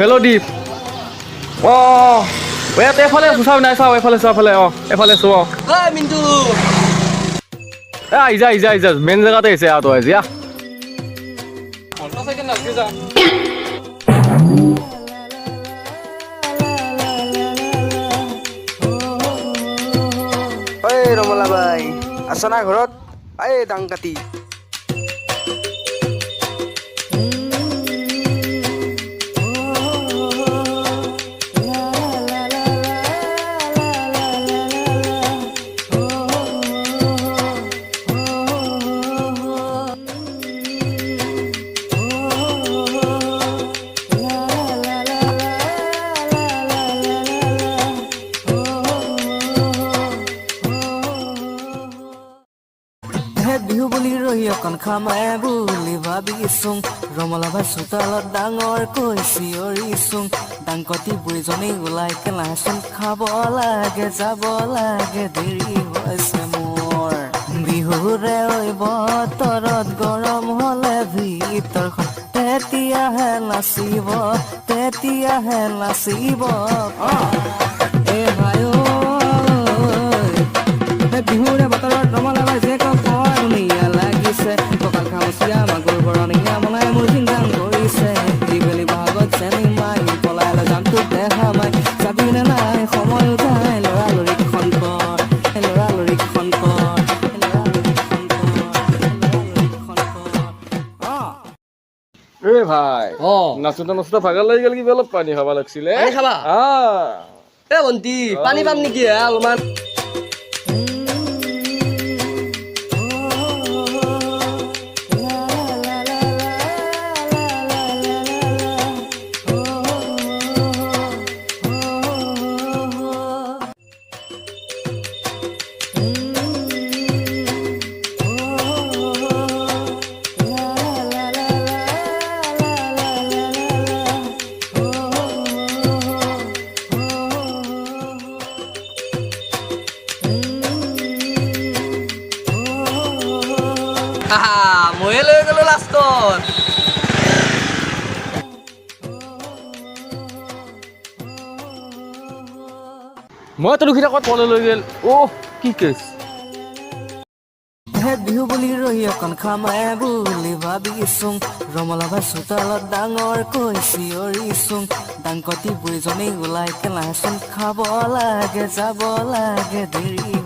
hello' দীপ ইয়াত এইফালে চাওঁ নাই চাওঁ এইফালে চাওঁ এইফালে চোৱা মিন্টু আহি যা মেইন জেগাতে আহিছে তই আজি ঐ ৰমলা বাই আছ না ঘৰত দাং কাটি বিহু বুলি ৰহি অকণ খামাই বুলি ভাবিছোং ৰমলা ভাই চোতালত ডাঙৰকৈ চিঞৰিছোং ডাংকটি বুঢ়ীজনী ওলাই কেলাচোন খাব লাগে যাব লাগে দেৰি হৈছে মোৰ বিহুৰে ঐ বতৰত গৰম হলে ভিতৰখন তেতিয়াহে নাচিব এ ভাই বিহুৰে বতৰত ৰমলা ভাই যে ধুনীয়া লাগিছে কঁকাল খামুচিয়া মাগুৰ বৰণীয়া মনাই মোৰ চিন্তান কৰিছে দীঘলী ভাগত চেনি মাই পলাইলে জানটো দেখা মাই চাবিনে নাই সময় উঠাই লৰালৰিখন কৰ এ ভাই নাচোতে ভাগৰ লাগি গ'ল কিবা অলপ পানী খাব লাগিছিলে খাবা এ ভণ্টি পানী পাম নেকি অলপমান ময়ে লৈ গলো লাষ্টত মই দুখী ক'ত তলে লৈ গ'ল কি কেছ বিহু বুলি ৰহি অকণ খামাই বুলি ভাবিছোং ৰমলা ভাই চোতালত ডাঙৰকৈ চিঞৰিছোং ডাংকটি বুঢ়ীজনী ওলাই কেলাচোন খাব লাগে যাব লাগে দেৰি